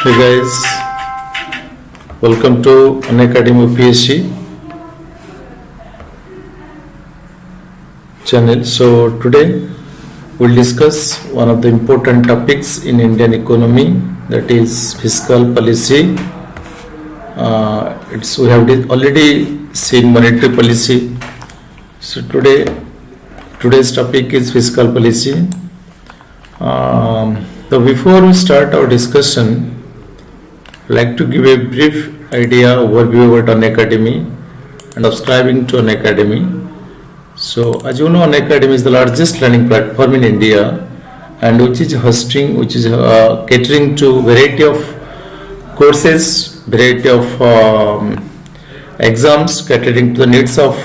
Hey guys, welcome to Unacademy OPSC channel. So today we'll discuss one of the important topics in Indian economy, that is fiscal policy. We have already seen monetary policy. So today's topic is fiscal policy. So before we start our discussion, I'd like to give a brief overview about Unacademy and subscribing to Unacademy. So as you know, Unacademy is the largest learning platform in India, and which is catering to variety of courses, variety of exams, catering to the needs of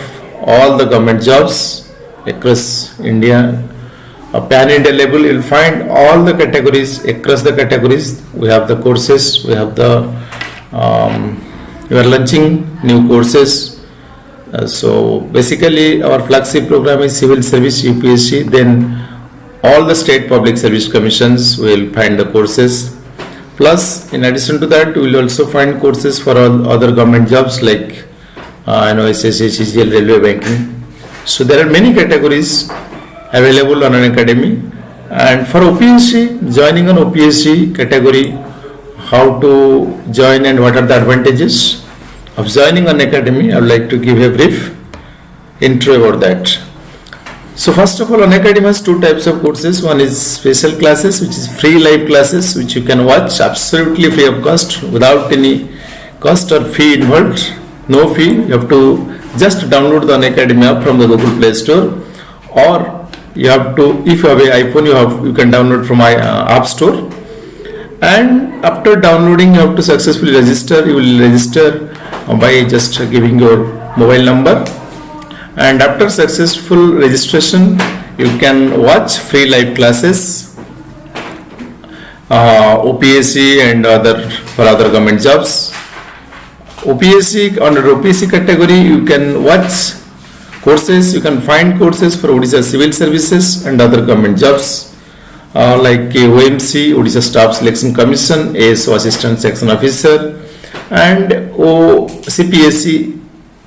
all the government jobs across India. Pan-India level, you will find all the categories, across the categories. We have the courses, we are launching new courses. So basically our flagship program is Civil Service UPSC, then all the state public service commissions will find the courses. Plus, in addition to that, we will also find courses for all other government jobs like SSC, CGL, railway, banking. So there are many categories available on Unacademy, and for OPSC, joining on OPSC category, how to join and what are the advantages of joining on Unacademy, I would like to give a brief intro about that. So first of all, Unacademy has two types of courses. One is special classes, which is free live classes which you can watch absolutely free of cost, without any cost or fee involved. No fee, you have to just download the Unacademy app from the Google Play Store, or you have to, if you have an iPhone, you can download from my App Store. And after downloading, you have to successfully register. You will register by just giving your mobile number, and after successful registration, you can watch free live classes, OPSC and for other government jobs. OPSC, under OPSC category, you can watch courses, you can find courses for ODISHA civil services and other government jobs like OMC, ODISHA Staff Selection Commission, ASO Assistant Section Officer, and CPSC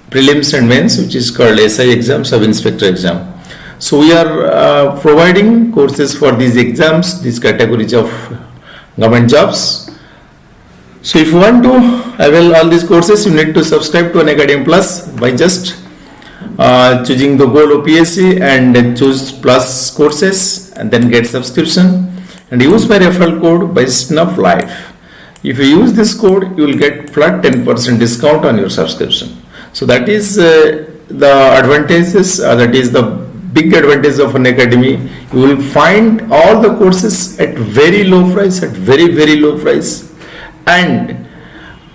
Prelims and Mains, which is called SI exam, Sub Inspector exam. So we are providing courses for these exams, these categories of government jobs. So if you want to avail all these courses, you need to subscribe to Unacademy Plus by just choosing the goal OPSC and then choose plus courses and then get subscription, and use my referral code Baishnab Life. If you use this code, you will get flat 10% discount on your subscription. So that is the advantages, that is the big advantage of Unacademy. You will find all the courses at very low price, very low price, and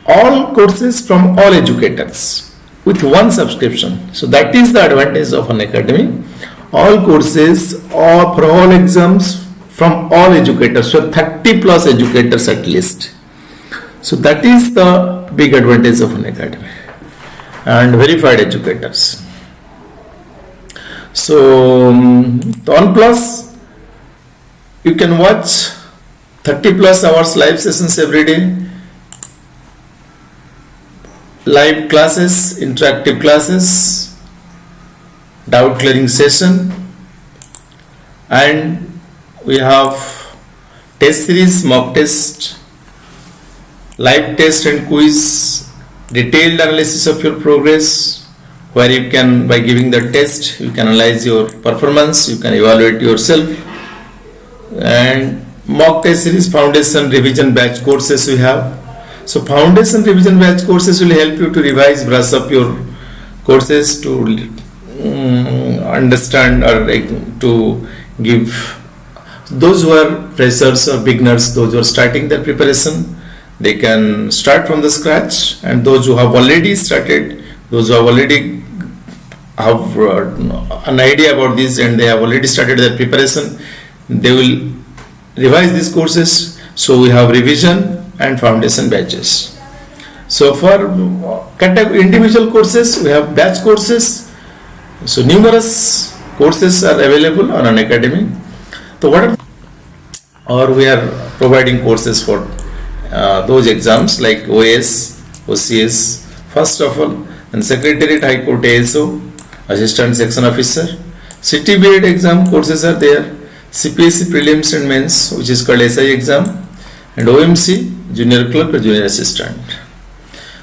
all courses from all educators with one subscription. So that is the advantage of Unacademy. All courses or for all exams from all educators, so 30 plus educators at least. So that is the big advantage of Unacademy, and verified educators. So on Plus, you can watch 30 plus hours live sessions every day, live classes, interactive classes, doubt clearing session, and we have test series, mock test, live test and quiz, detailed analysis of your progress, where you can, by giving the test, you can analyze your performance, you can evaluate yourself. And mock test series, foundation, revision batch courses we have. So foundation revision batch courses will help you to revise, brush up your courses, to understand or to give those who are freshers or beginners, those who are starting their preparation, they can start from the scratch, and those who have already started, those who have already have an idea about this and they have already started their preparation, they will revise these courses. So we have revision and foundation batches. So for individual courses, we have batch courses. So numerous courses are available on Unacademy. So we are providing courses for those exams like OS, OCS, first of all, and Secretariat High Court ASO, Assistant Section Officer. City B.Ed exam courses are there, CPSC Prelims and Mains, which is called SI exam, and OMC, Junior Clerk or Junior Assistant.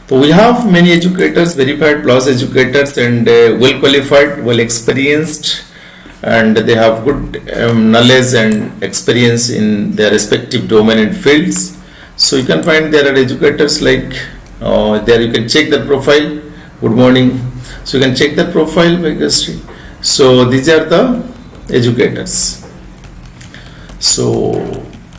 So we have many educators, verified plus educators, and well qualified, well experienced, and they have good knowledge and experience in their respective domain and fields. So you can find there are educators like there you can check their profile. Good morning. So you can check their profile by history. So these are the educators. So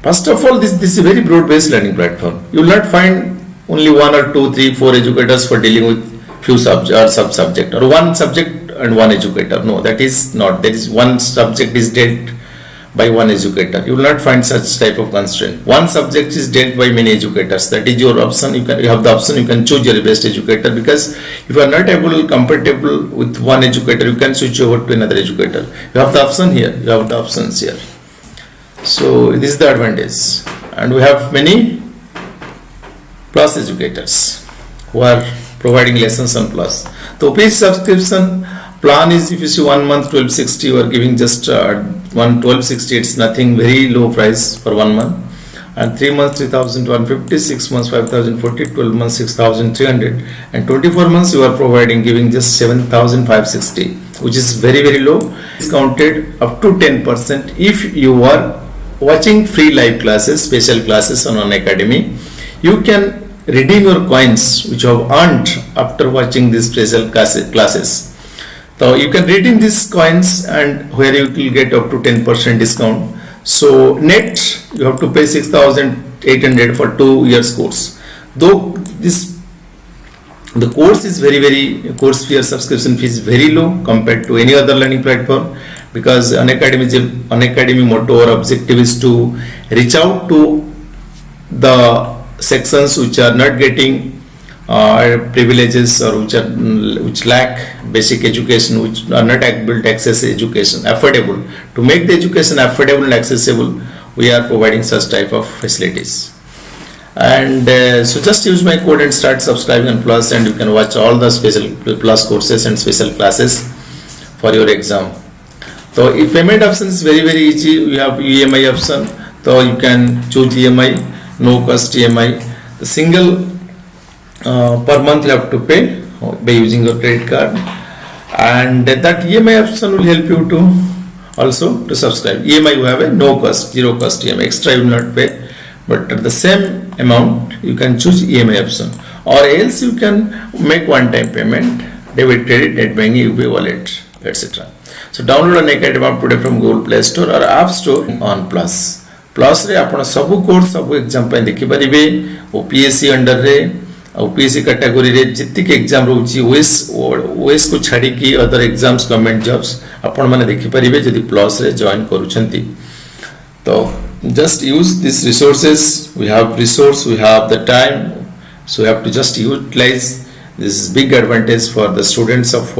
first of all, this is a very broad-based learning platform. You will not find only 1 or 2, 3, 4 educators for dealing with few subject or sub-subject, or one subject and one educator. No, that is not. There is one subject is dealt by one educator. You will not find such type of constraint. One subject is dealt by many educators. That is your option. You have the option. You can choose your best educator, because if you are not compatible with one educator, you can switch over to another educator. You have the option here. You have the options here. So this is the advantage, and we have many plus educators who are providing lessons on plus. The OPSC subscription plan is, if you see 1 month 1260, you are giving just 1260. It's nothing, very low price for 1 month, and 3 months 3150, 6 months 5040, 12 months 6300, and 24 months you are providing, giving just 7560, which is very low. Discounted up to 10% if you are watching free live classes, special classes on Unacademy. You can redeem your coins which you have earned after watching these special classes. So you can redeem these coins, and where you will get up to 10% discount. So net you have to pay 6,800 for 2 years course. Though the course is course fee or subscription fee is very low compared to any other learning platform, because Unacademy motto or objective is to reach out to the sections which are not getting privileges, or which lack basic education, which are not able to access education affordable. To make the education affordable and accessible, we are providing such type of facilities. And so just use my code and start subscribing on Plus, and you can watch all the special Plus courses and special classes for your exam. So if payment option is very easy. You have EMI option, so you can choose EMI, no cost EMI. The single per month you have to pay by using your credit card, and that EMI option will help you to also to subscribe. EMI you have a no cost, zero cost EMI, extra you will not pay, but at the same amount you can choose EMI option, or else you can make one time payment, debit, credit, net banking, UPI wallet, etc. So download Unacademy today from Google Play Store or App Store on Plus. Plus रे आपण सब course सब exam पे देखि परिबे. OPSC under रे OPSC category रे जितिक exam रहउची OS को छाडी की अदर एग्जाम्स गवर्नमेंट जॉब्स आपण माने देखि परिबे जदि प्लस रे जॉइन करूछंती. तो just use these resources. We have resource, we have the time, so we have to just utilize this big advantage for the students of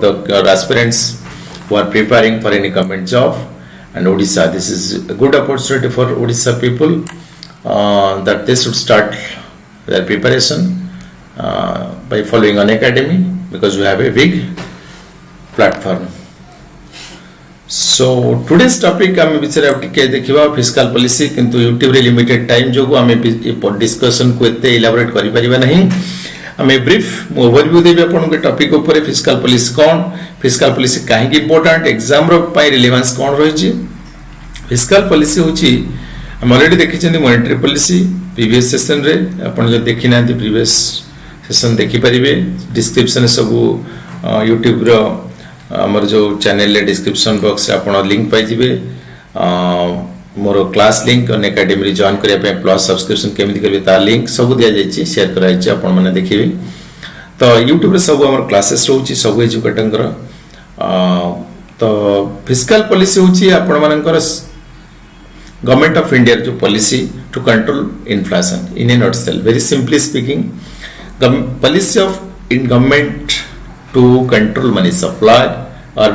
the aspirants who are preparing for any government job. And ODISHA, this is a good opportunity for ODISHA people that they should start their preparation by following Unacademy, because we have a big platform. So today's topic आम विचार टिके देखिबा fiscal policy, किंतु YouTube रे limited time जोगु आम discussion को एते elaborate करि परिबा नहीं. आम ब्रीफ ओवरव्यू देबे आपन के टॉपिक ऊपर फिस्कल पॉलिसी कोन, फिस्कल पॉलिसी काहे कि इंपोर्टेंट, एग्जाम रो पाई रिलेवेंस कोन रहिछि. फिस्कल पॉलिसी होछि हम ऑलरेडी देखि छथि मॉनेटरी पॉलिसी प्रीवियस सेशन रे. आपन जो देखि नांती प्रीवियस सेशन देखि परिबे, डिस्क्रिप्शन सब यूट्यूब रो हमर जो चैनल रे डिस्क्रिप्शन बॉक्स रे आपन लिंक पाइ जिवे. मोर क्लास लिंक Unacademy रे जॉइन करिया पे प्लस सब्सक्रिप्शन केमिति करबे ता लिंक सब दिया जाइछि, शेयर कराइछि, आपन माने देखिबे. तो यूट्यूब रे सब हमर क्लासेस रहउछि सब एजुकेटंकर. तो फिस्कल पॉलिसी होछि आपन मानकर गवर्नमेंट ऑफ इंडिया जो policy to control inflation in a nutshell. Very simply speaking, policy of in government to control money supply or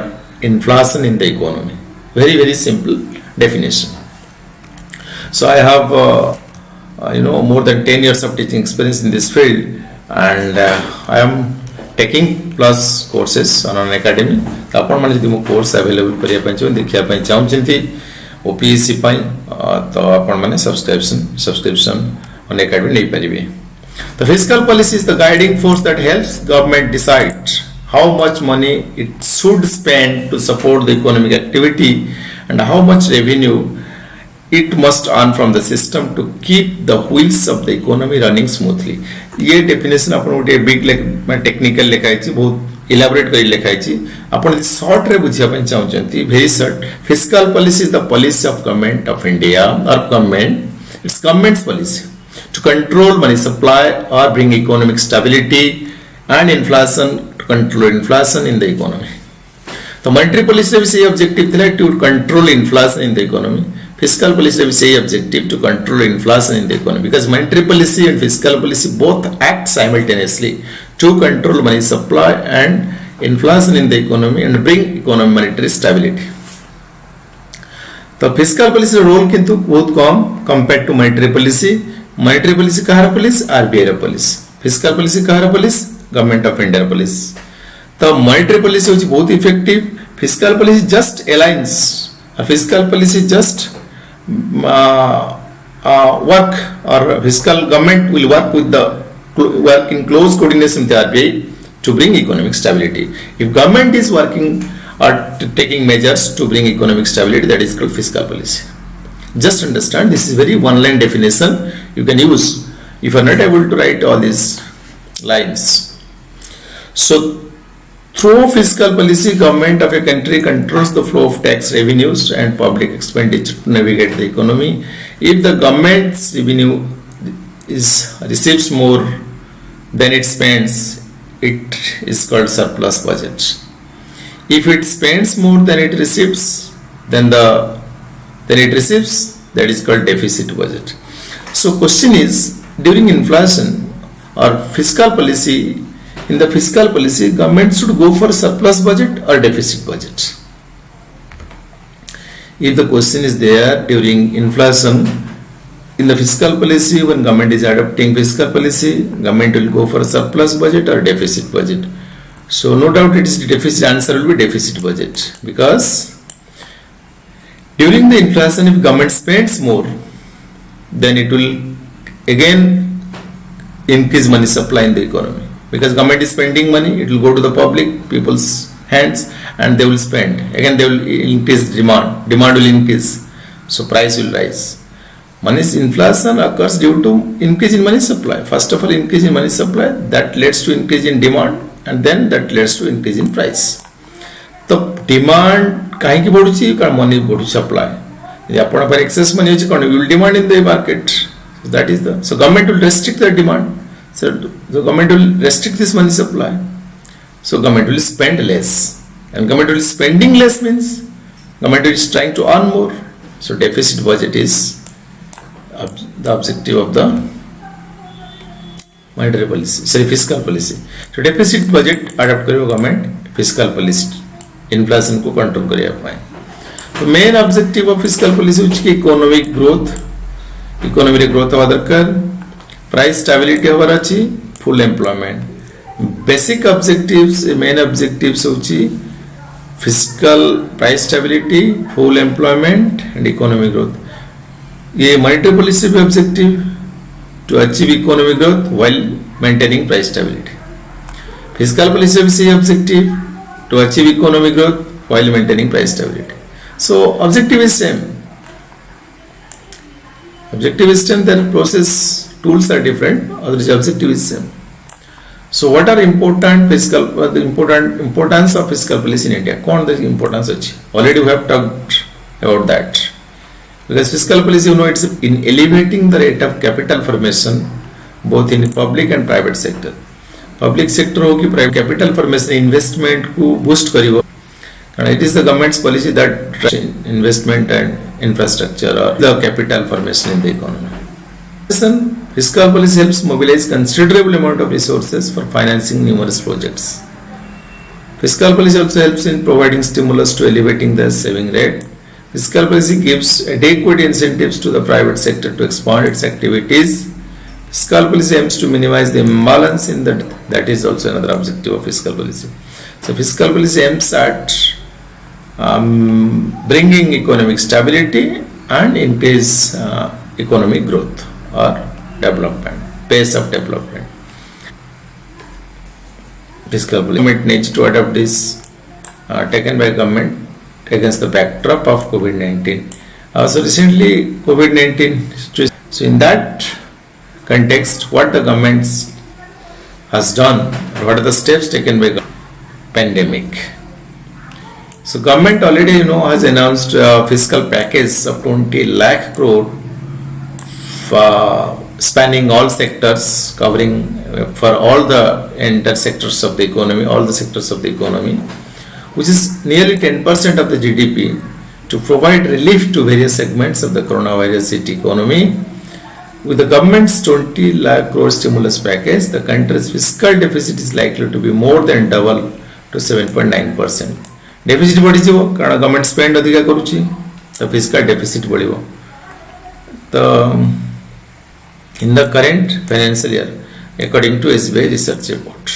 inflation in the economy. Very simple definition. So I have more than 10 years of teaching experience in this field, and I am taking plus courses on Unacademy. तो आपण माने जदि मो course available करिया पय देखिया पय चाहउछंती OPSC पय तो आपण माने सब्सक्रिप्शन Unacademy नै परिबे. The fiscal policy is the guiding force that helps government decide how much money it should spend to support the economic activity and how much revenue it must earn from the system to keep the wheels of the economy running smoothly. ये definition आपण गोटे big technical लिखाई बहुत elaborate कर लिखाई आपण short रे बुझिया पय चाहउचंती very short. Fiscal policy is the policy of government of India or government it's government's policy to control money supply or bring economic stability and inflation, to control inflation in the economy. तो monetary policy भी सही objective था to control inflation in the economy. Fiscal policy भी सही objective to control inflation in the economy, because monetary policy and fiscal policy both act simultaneously to control money supply and inflation in the economy and bring economic monetary stability. तो fiscal policy role किंतु बहुत कम compared to monetary policy. Monetary policy Kahar policy RBI policy, fiscal policy Kahar policy government of India policy. तो monetary policy होची बहुत effective, fiscal policy just aligns, fiscal policy just work, or fiscal government will work in close coordination with the RBI to bring economic stability. If government is working or taking measures to bring economic stability, that is called fiscal policy. Just understand, this is very one line definition you can use if you are not able to write all these lines. So through fiscal policy, government of a country controls the flow of tax revenues and public expenditure to navigate the economy. If the government's revenue receives more than it spends, it is called surplus budget. If it spends more than it receives, then it receives, that is called deficit budget. So question is, during inflation or fiscal policy, in the fiscal policy, government should go for surplus budget or deficit budget. If the question is there during inflation, in the fiscal policy, when government is adopting fiscal policy, government will go for surplus budget or deficit budget. So no doubt it is deficit, answer will be deficit budget, because during the inflation, if government spends more, then it will again increase money supply in the economy, because government is spending money, it will go to the public people's hands and they will spend, again they will increase demand will increase, so price will rise. Money inflation occurs due to increase in money supply. First of all, increase in money supply, that leads to increase in demand, and then that leads to increase in price. तो demand कहीं की बढ़ुची, कारण money बढ़ु supply. यदि आपण पर excess money होची, कारण will demand in the market. So that is the, so government will restrict the demand. So the government will restrict this money supply. So government will spend less, and government will spending less means government is trying to earn more. So deficit budget is the objective of the monetary policy, sorry, fiscal policy. So deficit budget adopt करेगा government fiscal policy, inflation को control करेगा पाए. तो main objective of fiscal policy उच्च की economic growth, economic growth हवा दरकार, price stability हवा रची, full employment. Basic objectives, main objectives उच्ची fiscal price stability, full employment and economic growth. ये monetary policy भी objective to achieve economic growth while maintaining price stability. Fiscal policy भी सही objective to achieve economic growth while maintaining price stability. So objective is same. Objective is same. Their process tools are different. Otherwise, objective is same. So what are important fiscal the importance of fiscal policy in India? कौन the importance अच्छी? Already we have talked about that. Because fiscal policy, it's in elevating the rate of capital formation both in public and private sector. Public sector हो कि private capital formation investment को boost करियो. And it is the government's policy that drives investment and infrastructure or the capital formation in the economy. Fiscal policy helps mobilize considerable amount of resources for financing numerous projects. Fiscal policy also helps in providing stimulus to elevating the saving rate. Fiscal policy gives adequate incentives to the private sector to expand its activities. Fiscal policy aims to minimize the imbalance in that is also another objective of fiscal policy. So fiscal policy aims at bringing economic stability and increase economic growth or development, pace of development. Fiscal policy government needs to adopt this taken by government against the backdrop of COVID-19. So recently COVID-19 situation. So in that context, what the government has done, what are the steps taken by pandemic. So government already has announced a fiscal package of 20 lakh crore spanning all sectors, covering for all the entire sectors of the economy, all the sectors of the economy, which is nearly 10% of the GDP, to provide relief to various segments of the coronavirus hit economy. With the government's 20 lakh crore stimulus package, the country's fiscal deficit is likely to be more than double to 7.9%. Deficit बढ़िଯିବ कारण government spend अधिका करूची तो fiscal deficit बढ़िबो. तो in the current financial year, according to SBI research report.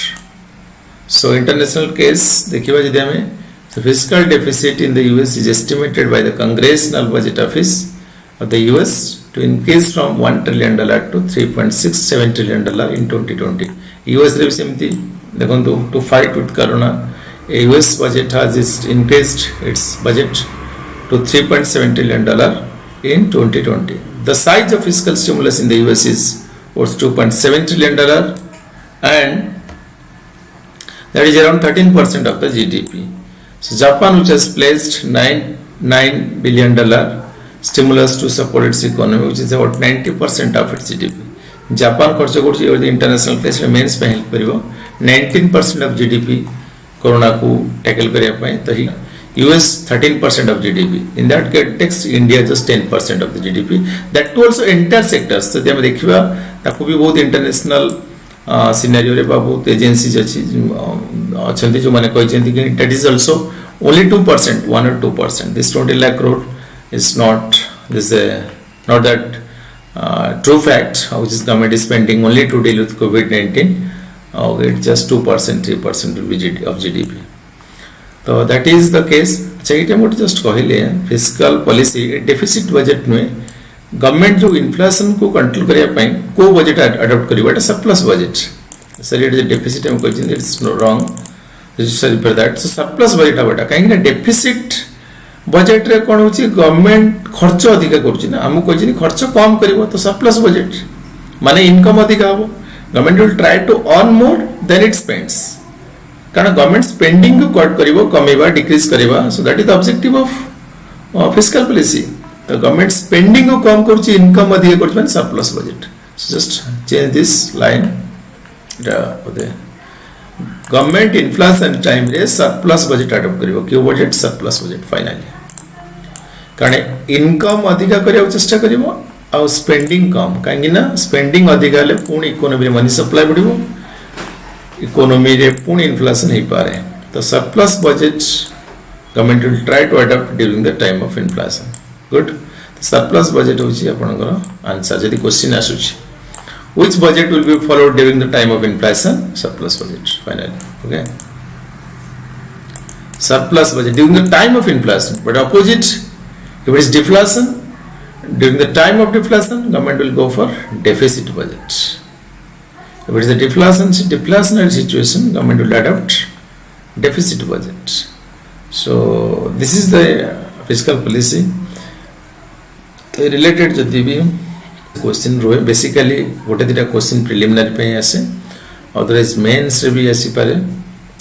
So international case देखिबा जदि हमें, the fiscal deficit in the US is estimated by the Congressional Budget Office of the US to increase from $1 trillion to $3.67 trillion in 2020. US रे सेमती देखंतु to fight with corona, US budget has increased its budget to $3.7 trillion in 2020. The size of fiscal stimulus in the US is worth $2.7 trillion, and that is around 13% of the GDP. So Japan, which has placed $9 billion stimulus to support its economy, which is about 90% of its GDP. Japan खर्च करुछि और international place mains पे help करिवो 19% of GDP corona को tackle करिया पय तही US 13% of GDP. In that context, India just 10% of the GDP. That too also entire sectors. So जब देखिबा ताको भी बहुत इंटरनेशनल सिनेरियो रे बा बहुत एजेंसीज अछि अछंती जो माने कहछंती कि that is also only 2%, 1 or 2%. This 20 lakh crore is not not that true fact, which is government is spending only to deal with COVID-19. It's just 2%, 3% will be of GDP. So that is the case. अच्छा ये मोटे just कहले fiscal policy deficit budget में government जो inflation को control करिया पाए को budget adopt करिवा এটা surplus budget. Sorry, it is a deficit हम कहते हैं, it's wrong. Sorry for that. So surplus budget आबटा कहीं ना deficit budget रे कौन होची government खर्च अधिक करुची ना हमको कहते हैं खर्च कम करिवा तो surplus budget माने income अधिक आबो. Government will try to earn more than it spends. कारण गवर्नमेंट स्पेंडिंग को कट करिवो कमेबा डिक्रीज करिवा. So that is the objective of fiscal policy. The government spending को कम करूची इनकम अधिक करूची माने surplus budget. So just change this line government inflation time रे सरप्लस बजट अडॉप्ट करिवो क्यू बजट सरप्लस बजट फाइनली कारण इनकम अधिक करिया चेष्टा करिवो आ स्पेंडिंग कम काहे ना स्पेंडिंग अधिक ले पुणी इकोनॉमी रे मनी सप्लाई बढ़िवो इकोनॉमी रे पुणी इन्फ्लेशन ही पारे. तो surplus budget government will try to adopt during the time of inflation. Good. Surplus budget होची आपनकर आंसर जदी क्वेश्चन आसुची which budget will be followed during the time of inflation surplus budget finally. Okay surplus budget during the time of inflation but opposite if it is deflation during the time of deflation government will go for deficit budget. If it is a deflationary situation, government will adopt deficit budget. So this is the fiscal policy. तो related जदि भी question रोए basically गोटे दिटा question preliminary पे आसे otherwise mains रे भी आसी पारे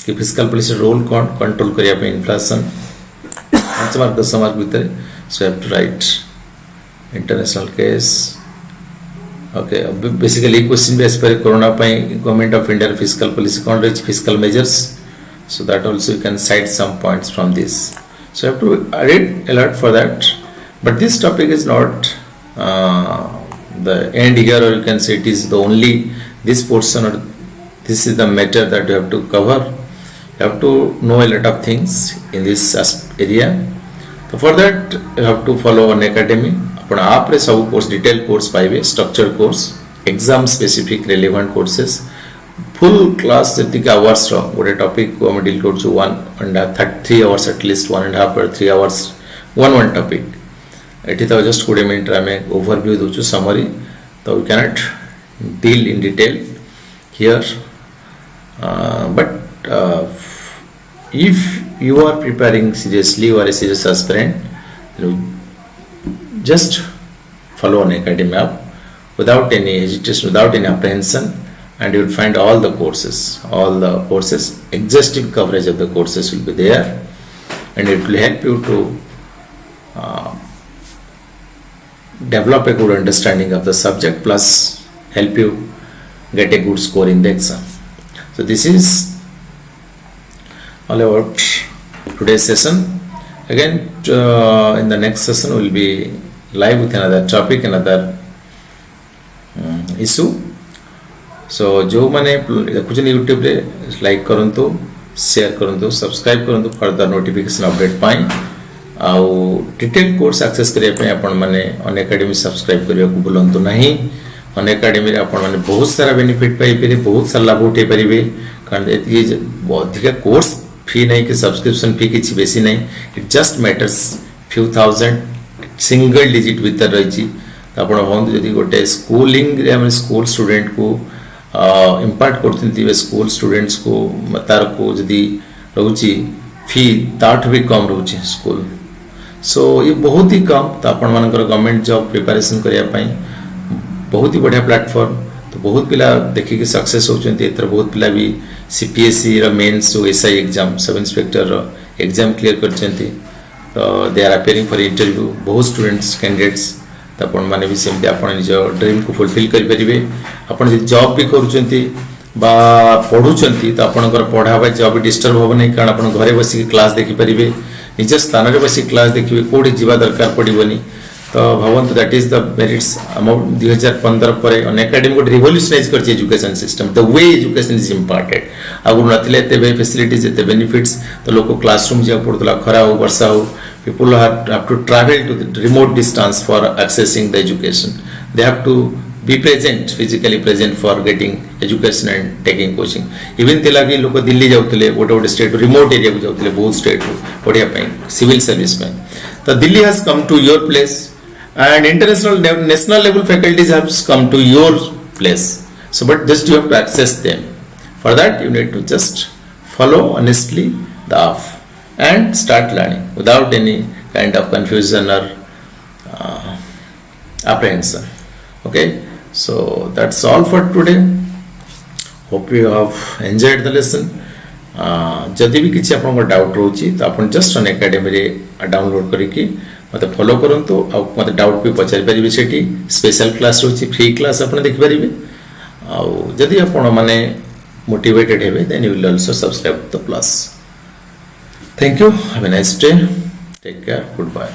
कि फिस्कल पॉलिसी रोल कौन कंट्रोल करिया पे इन्फ्लेशन 5 मार्क 10 मार्क भीतर. So you have to write international case. Okay, basically question based पर कोरोना पे government of India fiscal policy कौन रही fiscal measures. So that also you can cite some points from this. So you have to read a lot for that. But this topic is not the end here, or you can say it is the only this portion, or this is the matter that you have to cover. You have to know a lot of things in this area. So for that you have to follow Unacademy. आपण आप रे सब course detail course पाइबे, structure course, exam specific relevant courses, full class जतिक hours रो गोटे topic को हम डील करछु 1.5-3 hours at least 1.5 or 3 hours one topic. एठी तो जस्ट 20 मिनट रे हमें ओवरव्यू दोछु, समरी. तो we can not deal in detail here, but if you are preparing seriously, you are a serious aspirant, just follow Unacademy app without any hesitation, without any apprehension, and you will find all the courses, exhaustive coverage of the courses will be there, and it will help you to develop a good understanding of the subject, plus help you get a good score in the exam. So this is all about today's session. Again, in the next session we will be live with another topic, another issue. So जो माने कुछ YouTube रे like करंतु, share करंतु, subscribe करंतु further notification update पाई. आउ detail course access करिया पे आपण माने Unacademy सब्सक्राइब करिया को भूलंतु नहीं. Unacademy रे आपण माने बहुत सारा बेनिफिट पाई परिबे, बहुत सारा लाभ उठे परिबे. कारण ये अधिक कोर्स फी नहीं कि सब्सक्रिप्शन फी किसी बेसी नहीं. It just matters few thousand single digit भीतर रही. ଆପଣ ଭାବନ୍ତୁ ଯଦି ଗୋଟେ ସ୍କୁଲିଂରେ ଆମେ ସ୍କୁଲ ଷ୍ଟୁଡେଣ୍ଟକୁ ଇମ୍ପାର୍ଟ କରୁଛନ୍ତି, ସ୍କୁଲ ଷ୍ଟୁଡେଣ୍ଟସ୍କୁ ତାରକୁ ଯଦି ରହୁଛି ଫି ତାଠୁ ବି କମ୍ ରହୁଛି ସ୍କୁଲ. ସୋ ଇଏ ବହୁତ ହି କମ୍. ତ ଆପଣମାନଙ୍କର ଗଭର୍ଣ୍ଣମେଣ୍ଟ ଜବ୍ ପ୍ରିପାରେସନ୍ କରିବା ପାଇଁ ବହୁତ ହି ବଢ଼ିଆ ପ୍ଲାଟଫର୍ମ. ତ ବହୁତ ପିଲା ଦେଖିକି ସକ୍ସେସ୍ ହେଉଛନ୍ତି. ଏଥର ବହୁତ ପିଲା ବି CPSEର ମେନ୍ସ ଯେଉଁ SI ଏକ୍ଜାମ୍, ସବ୍ ଇନ୍ସପେକ୍ଟରର ଏକ୍ଜାମ୍ କ୍ଲିୟର କରିଛନ୍ତି. ତ ଦେ ଆର୍ ଆପିୟରିଂ ଫର୍ ଇଣ୍ଟରଭ୍ୟୁ. ବହୁତ ଷ୍ଟୁଡେଣ୍ଟସ୍ କ୍ୟାଣ୍ଡିଡେଟ୍ସ. ତ ଆପଣମାନେ ବି ସେମିତି ଆପଣ ନିଜ ଡ୍ରିମ୍କୁ ଫୁଲଫିଲ୍ କରିପାରିବେ. ଆପଣ ଯଦି ଜବ୍ ବି କରୁଛନ୍ତି ବା ପଢ଼ୁଛନ୍ତି ତ ଆପଣଙ୍କର ପଢ଼ା ବା ଜବ୍ ଡିଷ୍ଟର୍ବ ହେବ ନାହିଁ, କାରଣ ଆପଣ ଘରେ ବସିକି କ୍ଲାସ୍ ଦେଖିପାରିବେ, ନିଜ ସ୍ଥାନରେ ବସିକି କ୍ଲାସ୍ ଦେଖିବେ, କେଉଁଠି ଯିବା ଦରକାର ପଡ଼ିବନି. ତ ଭାବନ୍ତୁ ଦ୍ୟାଟ୍ ଇଜ୍ ଦ ମେରିଟ୍ସ. ଆମ 2015 ପରେ Unacademy ଗୋଟେ ରିଭଲ୍ୟୁସନାଇଜ୍ କରିଛି education system, the way education is imparted. ଆଗରୁ ନଥିଲେ ଏତେ ଫେସିଲିଟିଜ୍, ଏତେ ବେନିଫିଟ୍ସ. ତ ଲୋକ କ୍ଲାସରୁମ୍ ଯିବାକୁ ପଡ଼ୁଥିଲା, ଖରା ହଉ ବର୍ଷା ହଉ. People have to travel to the remote distance for accessing the education. They have to be present, physically present for getting education and taking coaching. Even tilagi loko Delhi jautile, gote state remote area ku jautile, both state padiya pai, civil service pai. So Delhi has come to your place, and international national level faculties have come to your place. So but just you have to access them. For that you need to just follow honestly the app and start learning without any kind of confusion or apprehension. Okay, so that's all for today. Hope you have enjoyed the lesson. जदि भी किसी आपन को doubt रोची तो आपन just Unacademy रे download करिकि मते फॉलो करंतु. आ मते डाउट भी पचारि परिबे. सेठी स्पेशल क्लास रोची, फ्री क्लास आपन देखि परिबे. आ जदि आपन माने मोटिवेटेड हेबे then you will also subscribe the plus. Thank you. Have a nice day. Take care. Goodbye.